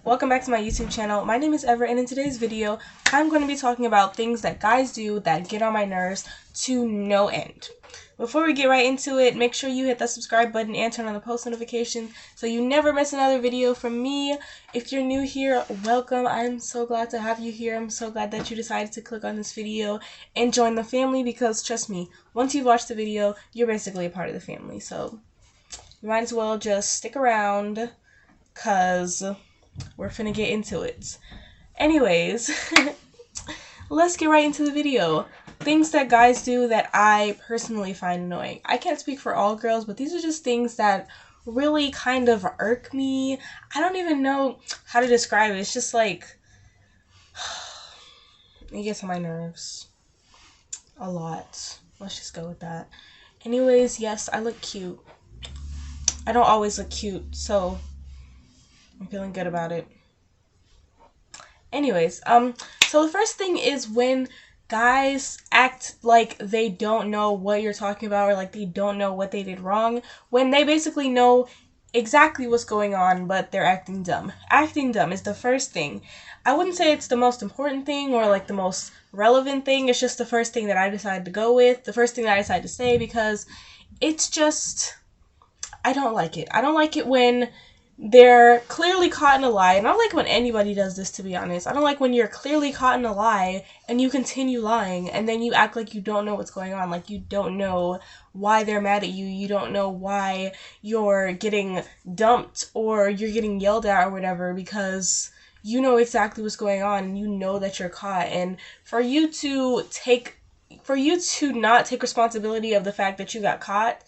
Welcome back to my YouTube channel. My name is Ever, and in today's video, I'm going to be talking about things that guys do that get on my nerves to no end. Before we get right into it, make sure you hit that subscribe button and turn on the post notifications so you never miss another video from me. If you're new here, welcome. I'm so glad to have you here. I'm so glad that you decided to click on this video and join the family because, trust me, once you've watched the video, you're basically a part of the family. So you might as well just stick around because we're finna get into it. Anyways, let's get right into the video. Things that guys do that I personally find annoying. I can't speak for all girls, but these are just things that really kind of irk me. I don't even know how to describe it. It's just like, it gets on my nerves a lot. Let's just go with that. Anyways, yes, I look cute. I don't always look cute, so I'm feeling good about it. Anyways, so the first thing is when guys act like they don't know what you're talking about, or like they don't know what they did wrong, when they basically know exactly what's going on, but they're acting dumb. Acting dumb is the first thing. I wouldn't say it's the most important thing or like the most relevant thing. It's just the first thing that I decided to go with, the first thing that I decided to say, because it's just, I don't like it. I don't like it when they're clearly caught in a lie. And I don't like when anybody does this, to be honest. I don't like when you're clearly caught in a lie and you continue lying and then you act like you don't know what's going on. Like you don't know why they're mad at you. You don't know why you're getting dumped or you're getting yelled at or whatever, because you know exactly what's going on and you know that you're caught. And for you to not take responsibility of the fact that you got caught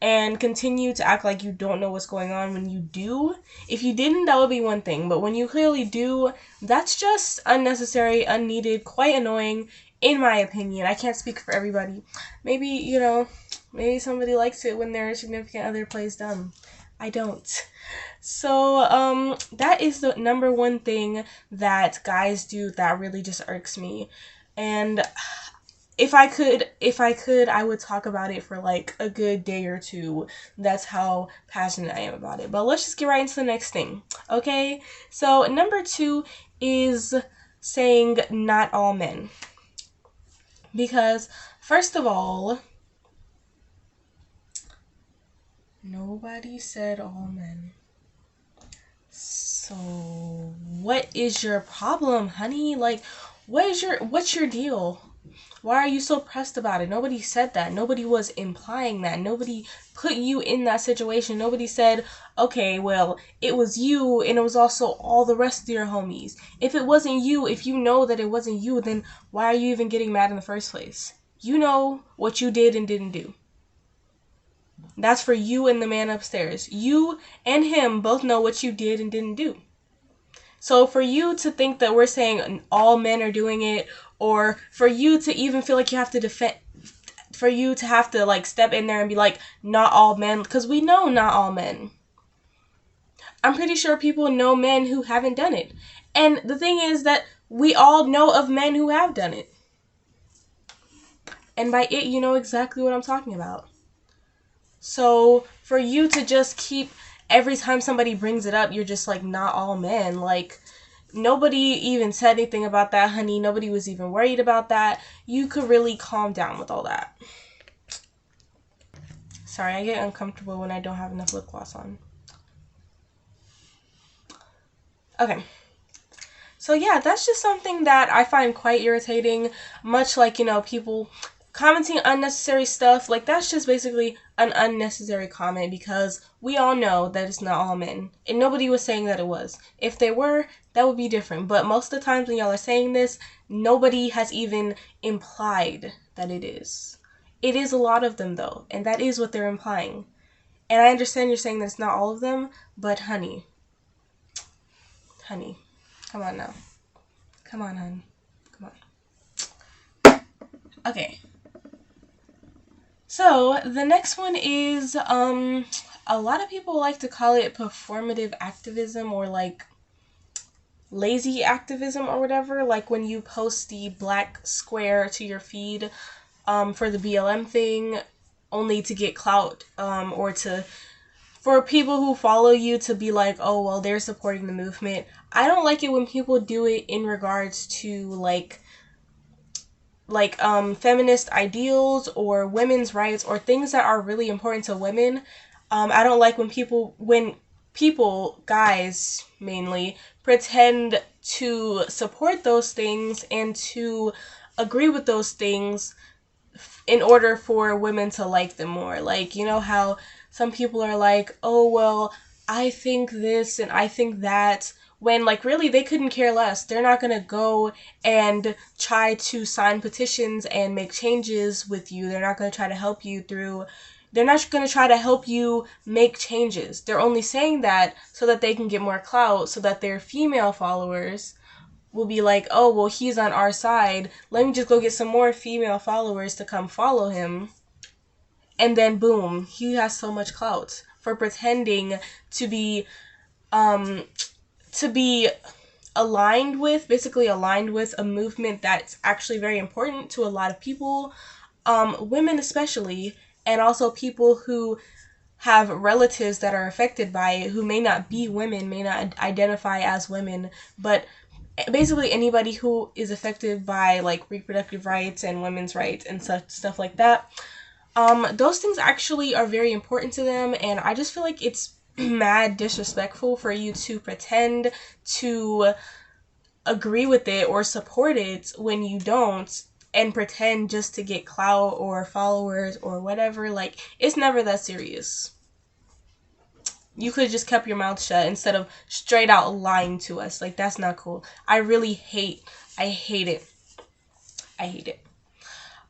and continue to act like you don't know what's going on when you do. If you didn't, that would be one thing. But when you clearly do, that's just unnecessary, unneeded, quite annoying, in my opinion. I can't speak for everybody. Maybe, maybe somebody likes it when their significant other plays dumb. I don't. So, that is the number one thing that guys do that really just irks me. And if I could, I would talk about it for like a good day or two. That's how passionate I am about it. But let's just get right into the next thing, okay? So number 2 is saying not all men. Because first of all, nobody said all men. So what is your problem, honey? Like, what's your deal? Why are you so pressed about it? Nobody said that. Nobody was implying that. Nobody put you in that situation. Nobody said, okay, well, it was you and it was also all the rest of your homies. If it wasn't you, if you know that it wasn't you, then why are you even getting mad in the first place? You know what you did and didn't do. That's for you and the man upstairs. You and him both know what you did and didn't do. So for you to think that we're saying all men are doing it, or for you to even feel like you have to defend, for you to have to like step in there and be like, not all men, because we know not all men. I'm pretty sure people know men who haven't done it. And the thing is that we all know of men who have done it. And by it, you know exactly what I'm talking about. So for you to just keep, every time somebody brings it up, you're just like, not all men. Like, nobody even said anything about that, honey. Nobody was even worried about that. You could really calm down with all that. Sorry, I get uncomfortable when I don't have enough lip gloss on. Okay. So yeah, that's just something that I find quite irritating. Much like, people commenting unnecessary stuff. Like, that's just basically an unnecessary comment because we all know that it's not all men. And nobody was saying that it was. If they were, that would be different. But most of the times when y'all are saying this, nobody has even implied that it is. It is a lot of them, though. And that is what they're implying. And I understand you're saying that it's not all of them, but honey, come on now. Come on, hon. Come on. Okay. So the next one is, a lot of people like to call it performative activism or like lazy activism or whatever. Like when you post the black square to your feed, for the BLM thing, only to get clout, or for people who follow you to be like, oh, well, they're supporting the movement. I don't like it when people do it in regards to feminist ideals or women's rights or things that are really important to women. I don't like when people, guys mainly, pretend to support those things and to agree with those things in order for women to like them more. Like, you know how some people are like, oh, well, I think this and I think that, when like really they couldn't care less. They're not going to go and try to sign petitions and make changes with you. They're not going to try to help you through, they're not going to try to help you make changes. They're only saying that so that they can get more clout, so that their female followers will be like, oh, well, he's on our side. Let me just go get some more female followers to come follow him. And then boom, he has so much clout for pretending to be um to be basically aligned with a movement that's actually very important to a lot of people, women especially, and also people who have relatives that are affected by it, who may not be women, may not identify as women, but basically anybody who is affected by like reproductive rights and women's rights and such stuff like that. Those things actually are very important to them, and I just feel like it's mad disrespectful for you to pretend to agree with it or support it when you don't, and pretend just to get clout or followers or whatever. Like, it's never that serious. You could have just kept your mouth shut instead of straight out lying to us. Like, that's not cool. I hate it. I hate it.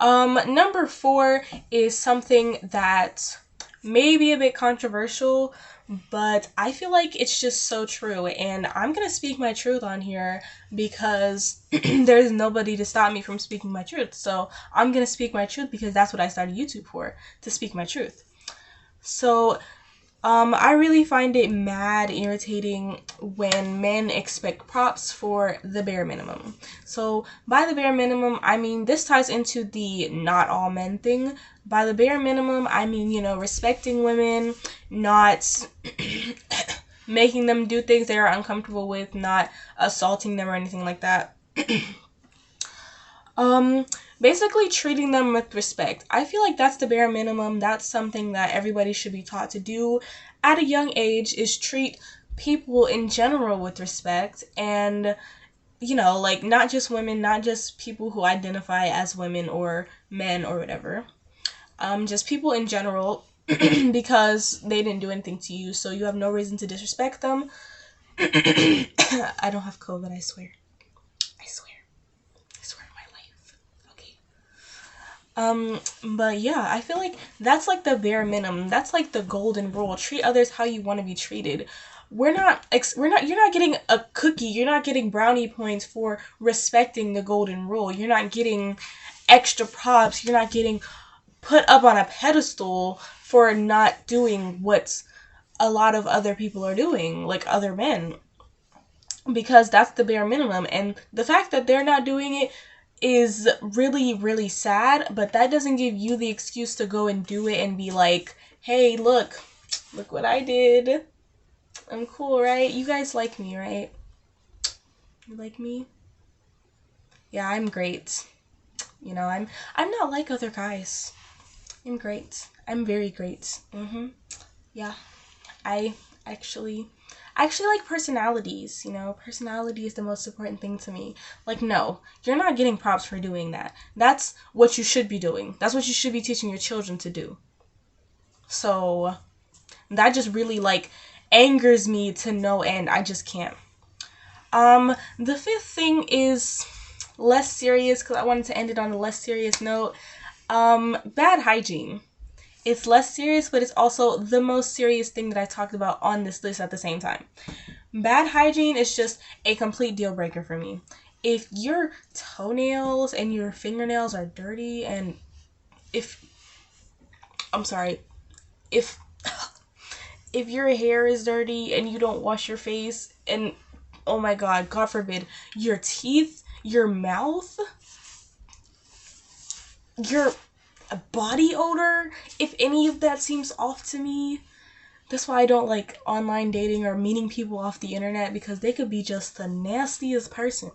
Number 4 is something that may be a bit controversial, but I feel like it's just so true, and I'm gonna speak my truth on here because there's nobody to stop me from speaking my truth. So I'm gonna speak my truth because that's what I started YouTube for, to speak my truth. So I really find it mad irritating when men expect props for the bare minimum. So by the bare minimum, I mean, this ties into the not all men thing. By the bare minimum, I mean, you know, respecting women, not making them do things they are uncomfortable with, not assaulting them or anything like that. Basically treating them with respect. I feel like that's the bare minimum. That's something that everybody should be taught to do at a young age, is treat people in general with respect. And, you know, like, not just women, not just people who identify as women or men or whatever. Just people in general, because they didn't do anything to you, so you have no reason to disrespect them. I don't have COVID, I swear. I swear on my life. Okay. But yeah, I feel like that's like the bare minimum. That's like the golden rule. Treat others how you want to be treated. You're not getting a cookie. You're not getting brownie points for respecting the golden rule. You're not getting extra props. You're not getting put up on a pedestal for not doing what a lot of other people are doing, like other men. Because that's the bare minimum. And the fact that they're not doing it is really, really sad, but that doesn't give you the excuse to go and do it and be like, hey, look what I did. I'm cool, right? You guys like me, right? You like me? Yeah, I'm great. You know, I'm not like other guys. I'm great. I'm very great. Yeah. I actually like personalities, you know. Personality is the most important thing to me. Like, no, you're not getting props for doing that. That's what you should be doing. That's what you should be teaching your children to do. So that just really like angers me to no end. I just can't. The 5th thing is less serious, because I wanted to end it on a less serious note. Bad hygiene. It's less serious, but it's also the most serious thing that I talked about on this list at the same time. Bad hygiene is just a complete deal breaker for me. If your toenails and your fingernails are dirty, and if your hair is dirty and you don't wash your face, and oh my god, God forbid, your teeth, your mouth, your body odor, if any of that seems off to me, That's why I don't like online dating or meeting people off the internet, because they could be just the nastiest person.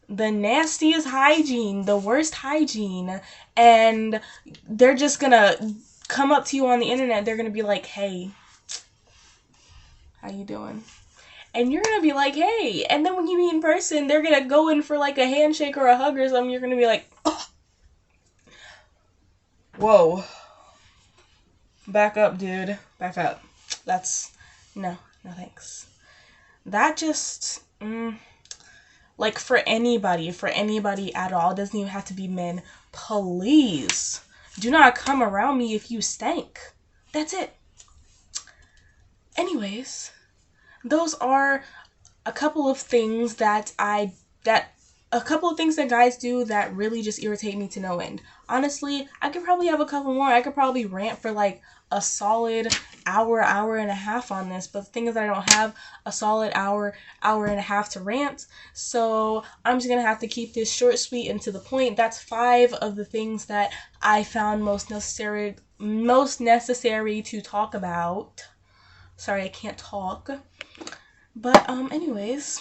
The nastiest hygiene, the worst hygiene, and they're just gonna come up to you on the internet. They're gonna be like, hey, how you doing? And you're gonna be like, hey. And then when you meet in person, they're gonna go in for like a handshake or a hug or something. You're gonna be like, oh. Whoa. Back up, dude. Back up. That's, no thanks. That just, like, for anybody at all, it doesn't even have to be men. Please do not come around me if you stank. That's it. Anyways, those are a couple of things that guys do that really just irritate me to no end. Honestly, I could probably have a couple more. I could probably rant for like a solid hour and a half on this, but the thing is that I don't have a solid hour and a half to rant, so I'm just gonna have to keep this short, sweet, and to the point. That's 5 of the things that I found most necessary to talk about. Sorry, I can't talk. But anyways,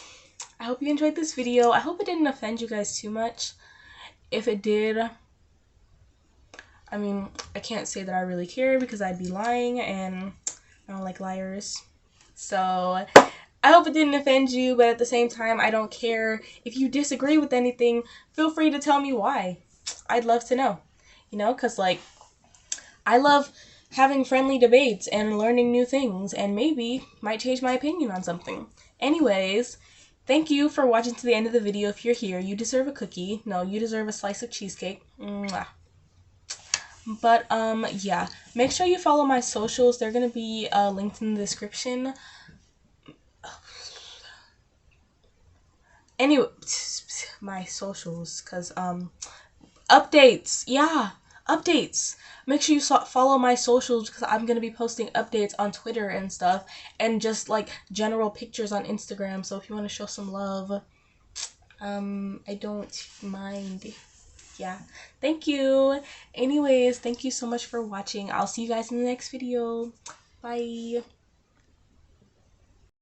I hope you enjoyed this video. I hope it didn't offend you guys too much. If it did, I mean, I can't say that I really care because I'd be lying, and I don't like liars. So I hope it didn't offend you, but at the same time, I don't care. If you disagree with anything, feel free to tell me why. I'd love to know, you know, because like, I love having friendly debates and learning new things, and maybe might change my opinion on something. Anyways, thank you for watching to the end of the video. If you're here, you deserve a cookie. No, you deserve a slice of cheesecake. Mwah. But yeah, make sure you follow my socials. They're gonna be linked in the description. Anyway, my socials, because updates, yeah, updates. Make sure you follow my socials, because I'm gonna be posting updates on Twitter and stuff, and just like general pictures on Instagram. So if you want to show some love, I don't mind. Yeah, thank you. Anyways, thank you so much for watching. I'll see you guys in the next video. Bye.